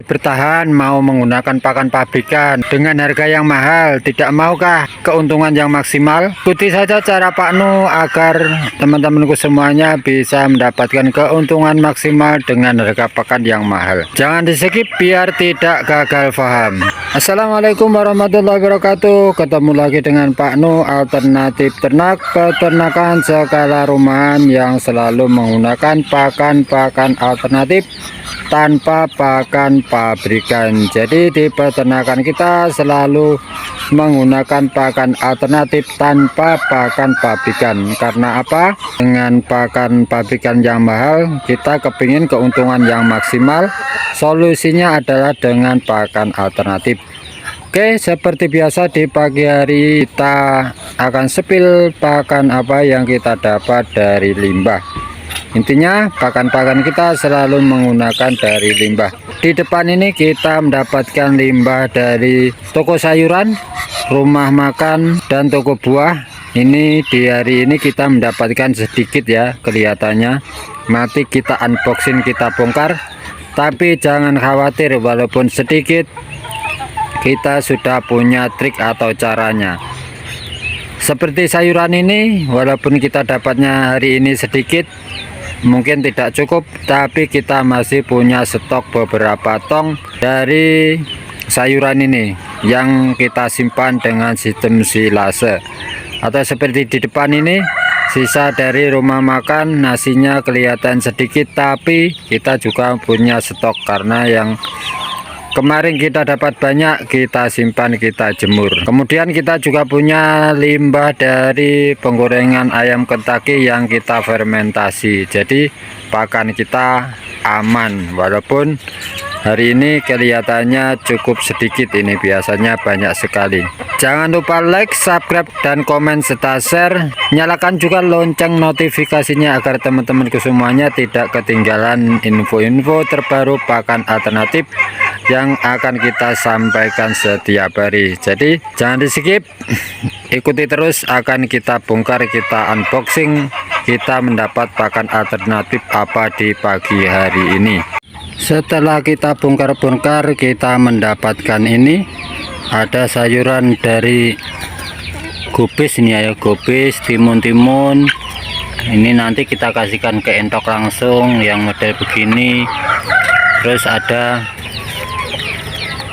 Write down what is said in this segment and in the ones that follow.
bertahan mau menggunakan pakan pabrikan dengan harga yang mahal, tidak maukah keuntungan yang maksimal? Ikuti saja cara Pak Nu agar teman-temanku semuanya bisa mendapatkan keuntungan maksimal dengan harga pakan yang mahal. Jangan di skip biar tidak gagal paham. Assalamualaikum warahmatullahi wabarakatuh. Ketemu lagi dengan Pak Nu, alternatif ternak peternakan skala rumahan yang selalu menggunakan pakan alternatif tanpa pakan pabrikan. Jadi di peternakan kita selalu menggunakan pakan alternatif tanpa pakan pabrikan. Karena apa? Dengan pakan pabrikan yang mahal, kita kepingin keuntungan yang maksimal. Solusinya adalah dengan pakan alternatif. Oke, seperti biasa di pagi hari kita akan sepil pakan apa yang kita dapat dari limbah. Intinya pakan-pakan kita selalu menggunakan dari limbah. Di depan ini kita mendapatkan limbah dari toko sayuran, rumah makan, dan toko buah. Ini di hari ini kita mendapatkan sedikit ya kelihatannya. Nanti kita unboxing, kita bongkar. Tapi jangan khawatir, walaupun sedikit kita sudah punya trik atau caranya. Seperti sayuran ini, walaupun kita dapatnya hari ini sedikit, mungkin tidak cukup, tapi kita masih punya stok beberapa tong dari sayuran ini yang kita simpan dengan sistem silase. Atau seperti di depan ini, sisa dari rumah makan, nasinya kelihatan sedikit, tapi kita juga punya stok karena yang kemarin kita dapat banyak, kita simpan, kita jemur. Kemudian kita juga punya limbah dari penggorengan ayam Kentucky yang kita fermentasi. Jadi pakan kita aman, walaupun hari ini kelihatannya cukup sedikit, ini biasanya banyak sekali. Jangan lupa like, subscribe, dan komen serta share. Nyalakan juga lonceng notifikasinya agar teman-temanku semuanya tidak ketinggalan info-info terbaru pakan alternatif yang akan kita sampaikan setiap hari. Jadi jangan di skip, ikuti terus, akan kita bongkar, kita unboxing, kita mendapat pakan alternatif apa di pagi hari ini. Setelah kita bongkar-bongkar, kita mendapatkan ini ada sayuran dari gubis ini ya, gubis, timun-timun. Ini nanti kita kasihkan ke entok langsung yang model begini. Terus ada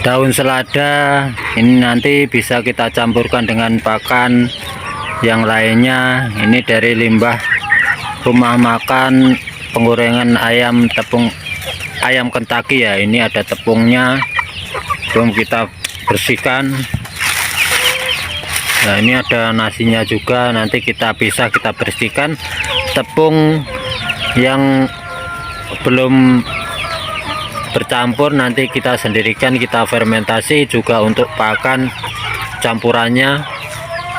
daun selada, ini nanti bisa kita campurkan dengan pakan yang lainnya. Ini dari limbah rumah makan penggorengan ayam tepung ayam Kentucky ya. Ini ada tepungnya, belum kita bersihkan. Nah, ini ada nasinya juga, nanti kita bersihkan. Tepung yang belum bercampur nanti kita sendirikan, kita fermentasi juga untuk pakan campurannya.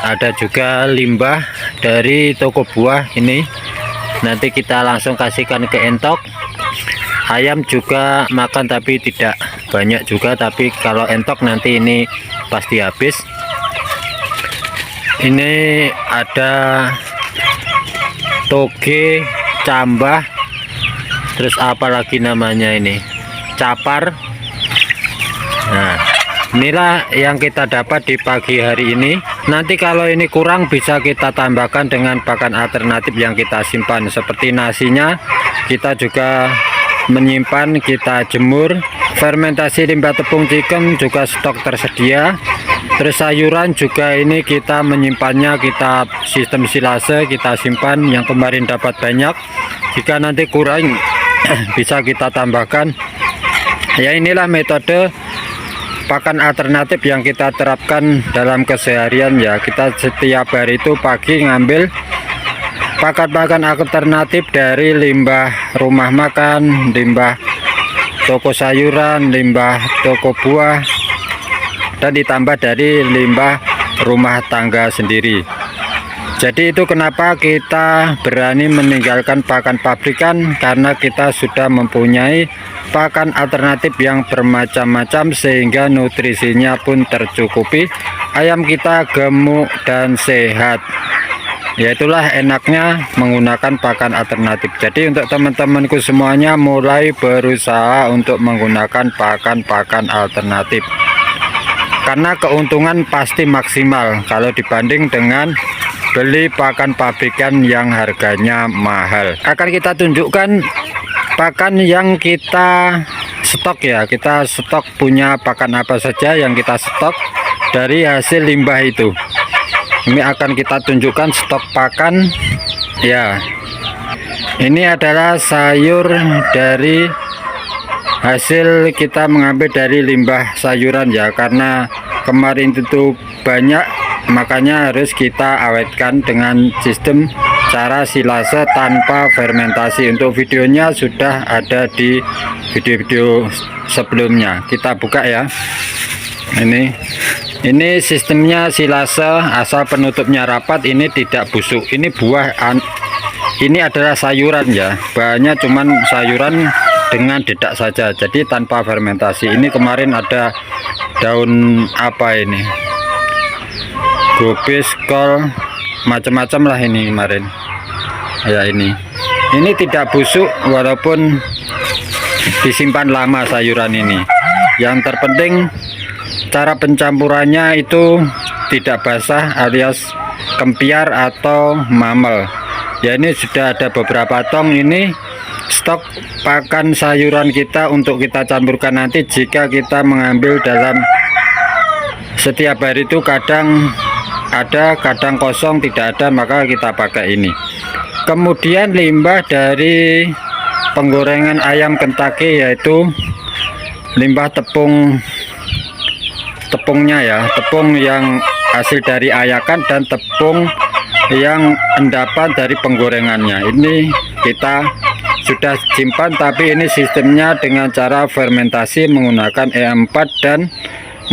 Ada juga limbah dari toko buah, ini nanti kita langsung kasihkan ke entok. Ayam juga makan tapi tidak banyak juga, tapi kalau entok nanti ini pasti habis. Ini ada toge, cambah, terus apa lagi namanya ini, capar. Nah, inilah yang kita dapat di pagi hari ini. Nanti kalau ini kurang bisa kita tambahkan dengan pakan alternatif yang kita simpan. Seperti nasinya kita juga menyimpan, kita jemur. Fermentasi limbah tepung chicken juga stok tersedia. Terus sayuran juga ini kita menyimpannya, kita sistem silase, kita simpan. Yang kemarin dapat banyak, jika nanti kurang bisa kita tambahkan. Ya, inilah metode pakan alternatif yang kita terapkan dalam keseharian ya. Kita setiap hari itu pagi ngambil pakan-pakan alternatif dari limbah rumah makan, limbah toko sayuran, limbah toko buah, dan ditambah dari limbah rumah tangga sendiri. Jadi itu kenapa kita berani meninggalkan pakan pabrikan, karena kita sudah mempunyai pakan alternatif yang bermacam-macam sehingga nutrisinya pun tercukupi. Ayam kita gemuk dan sehat. Ya itulah enaknya menggunakan pakan alternatif. Jadi untuk teman-temanku semuanya mulai berusaha untuk menggunakan pakan-pakan alternatif, karena keuntungan pasti maksimal kalau dibanding dengan beli pakan pabrikan yang harganya mahal. Akan kita tunjukkan pakan yang kita stok ya. Kita stok punya pakan apa saja yang kita stok dari hasil limbah itu. Ini akan kita tunjukkan stok pakan ya. Ini adalah sayur dari hasil kita mengambil dari limbah sayuran ya, karena kemarin itu banyak, makanya harus kita awetkan dengan sistem cara silase tanpa fermentasi. Untuk videonya sudah ada di video-video sebelumnya. Kita buka ya. Ini sistemnya silase, asal penutupnya rapat, ini tidak busuk. Ini buah, ini adalah sayuran ya, bahannya cuman sayuran dengan dedak saja, jadi tanpa fermentasi. Ini kemarin ada daun apa ini, gobis, kol, macam-macam lah ini kemarin ya. Ini tidak busuk walaupun disimpan lama sayuran ini. Yang terpenting cara pencampurannya itu tidak basah alias kempiar atau mamel ya. Ini sudah ada beberapa tong ini stok pakan sayuran kita untuk kita campurkan nanti. Jika kita mengambil dalam setiap hari itu kadang ada, kadang kosong, tidak ada, maka kita pakai ini. Kemudian limbah dari penggorengan ayam Kentucky, yaitu limbah tepungnya ya, tepung yang hasil dari ayakan dan tepung yang endapan dari penggorengannya. Ini kita sudah simpan, tapi ini sistemnya dengan cara fermentasi menggunakan E4 dan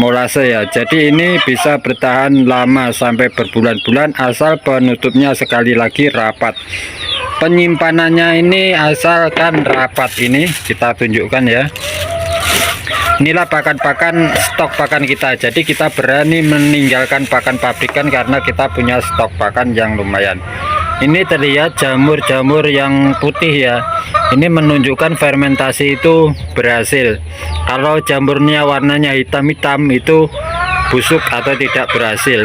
molase ya. Jadi ini bisa bertahan lama sampai berbulan-bulan asal penutupnya sekali lagi rapat. Penyimpanannya ini asalkan rapat. Ini kita tunjukkan ya. Inilah pakan-pakan, stok pakan kita. Jadi kita berani meninggalkan pakan pabrikan karena kita punya stok pakan yang lumayan. Ini terlihat jamur-jamur yang putih ya. Ini menunjukkan fermentasi itu berhasil. Kalau jamurnya warnanya hitam-hitam itu busuk atau tidak berhasil.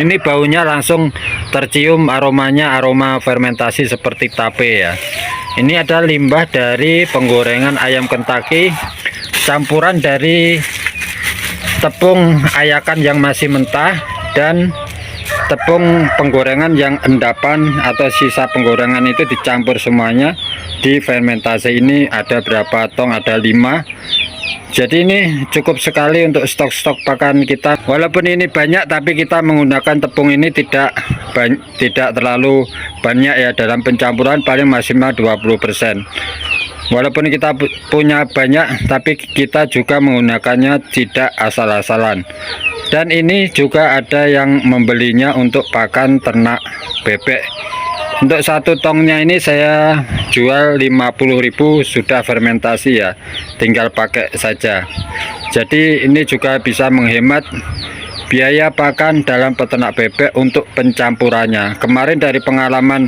Ini baunya langsung tercium, aromanya aroma fermentasi seperti tape ya. Ini ada limbah dari penggorengan ayam Kentucky, campuran dari tepung ayakan yang masih mentah dan tepung penggorengan yang endapan atau sisa penggorengan itu dicampur semuanya di fermentasi. Ini ada berapa tong? Ada 5. Jadi ini cukup sekali untuk stok-stok pakan kita. Walaupun ini banyak, tapi kita menggunakan tepung ini tidak terlalu banyak ya, dalam pencampuran paling maksimal 20%. Walaupun kita punya banyak, tapi kita juga menggunakannya tidak asal-asalan. Dan ini juga ada yang membelinya untuk pakan ternak bebek. Untuk 1 tongnya ini saya jual 50.000, sudah fermentasi ya, tinggal pakai saja. Jadi ini juga bisa menghemat biaya pakan dalam peternak bebek untuk pencampurannya. Kemarin dari pengalaman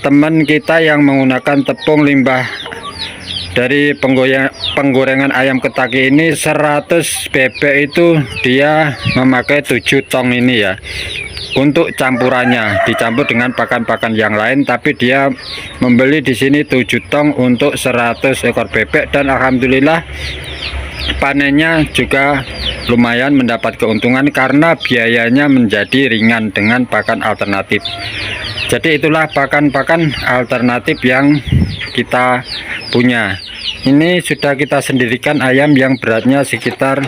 teman kita yang menggunakan tepung limbah dari penggorengan ayam Kentucky ini, 100 bebek itu dia memakai 7 tong ini ya. Untuk campurannya dicampur dengan pakan-pakan yang lain, tapi dia membeli di sini 7 tong untuk 100 ekor bebek, dan alhamdulillah panennya juga lumayan mendapat keuntungan karena biayanya menjadi ringan dengan pakan alternatif. Jadi itulah pakan-pakan alternatif yang kita punya. Ini sudah kita sendirikan ayam yang beratnya sekitar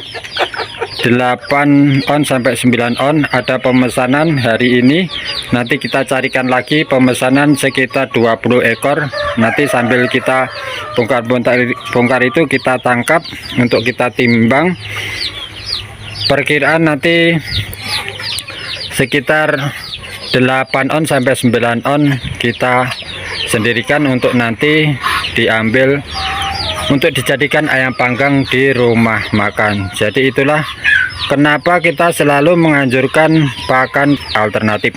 8 on sampai 9 on. Ada pemesanan hari ini, nanti kita carikan lagi pemesanan sekitar 20 ekor. Nanti sambil kita bongkar itu kita tangkap untuk kita timbang. Perkiraan nanti sekitar 8 on sampai 9 on kita sendirikan untuk nanti diambil untuk dijadikan ayam panggang di rumah makan. Jadi itulah kenapa kita selalu menganjurkan pakan alternatif.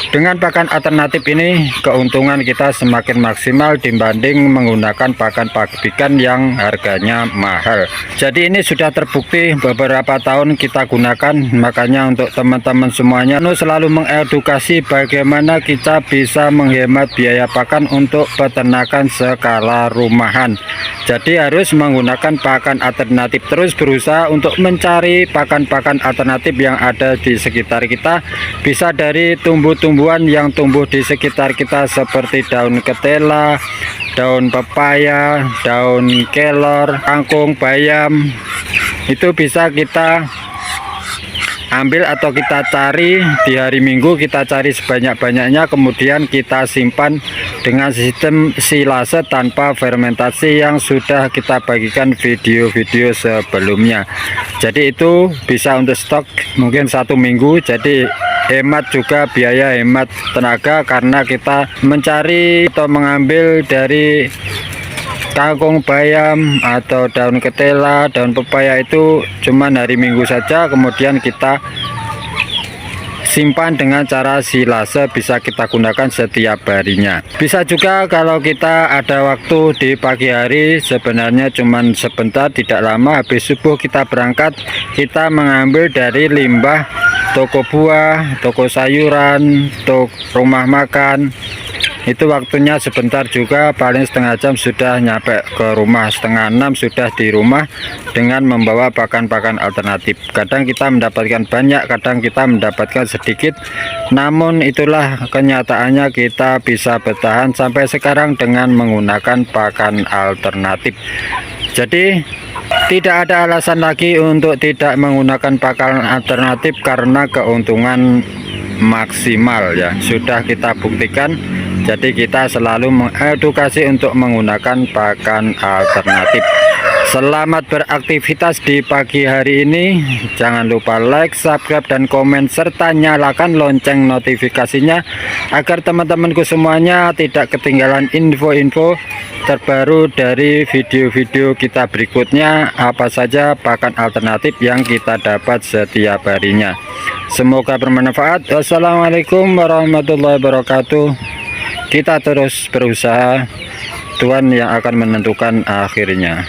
Dengan pakan alternatif ini keuntungan kita semakin maksimal dibanding menggunakan pakan pabrikan yang harganya mahal. Jadi ini sudah terbukti beberapa tahun kita gunakan, makanya untuk teman-teman semuanya selalu mengedukasi bagaimana kita bisa menghemat biaya pakan untuk peternakan skala rumahan. Jadi harus menggunakan pakan alternatif, terus berusaha untuk mencari pakan-pakan alternatif yang ada di sekitar kita, bisa dari tumbuh-tumbuhan yang tumbuh di sekitar kita seperti daun ketela, daun pepaya, daun kelor, kangkung, bayam. Itu bisa kita ambil atau kita cari di hari Minggu, kita cari sebanyak-banyaknya, kemudian kita simpan dengan sistem silase tanpa fermentasi yang sudah kita bagikan video-video sebelumnya. Jadi itu bisa untuk stok mungkin 1 minggu, jadi hemat juga biaya, hemat tenaga, karena kita mencari atau mengambil dari kangkung, bayam atau daun ketela, daun pepaya itu cuman hari Minggu saja, kemudian kita simpan dengan cara silase, bisa kita gunakan setiap harinya. Bisa juga kalau kita ada waktu di pagi hari, sebenarnya cuman sebentar, tidak lama, habis subuh kita berangkat, kita mengambil dari limbah toko buah, toko sayuran, toko rumah makan. Itu waktunya sebentar juga, paling setengah jam sudah nyampe ke rumah, setengah 6 sudah di rumah dengan membawa pakan-pakan alternatif. Kadang kita mendapatkan banyak, kadang kita mendapatkan sedikit, namun itulah kenyataannya kita bisa bertahan sampai sekarang dengan menggunakan pakan alternatif. Jadi tidak ada alasan lagi untuk tidak menggunakan pakan alternatif karena keuntungan maksimal ya, sudah kita buktikan. Jadi kita selalu mengedukasi untuk menggunakan pakan alternatif. Selamat beraktivitas di pagi hari ini. Jangan lupa like, subscribe, dan komen, serta nyalakan lonceng notifikasinya agar teman-temanku semuanya tidak ketinggalan info-info terbaru dari video-video kita berikutnya, apa saja pakan alternatif yang kita dapat setiap harinya. Semoga bermanfaat. Wassalamualaikum warahmatullahi wabarakatuh. Kita terus berusaha, Tuhan yang akan menentukan akhirnya.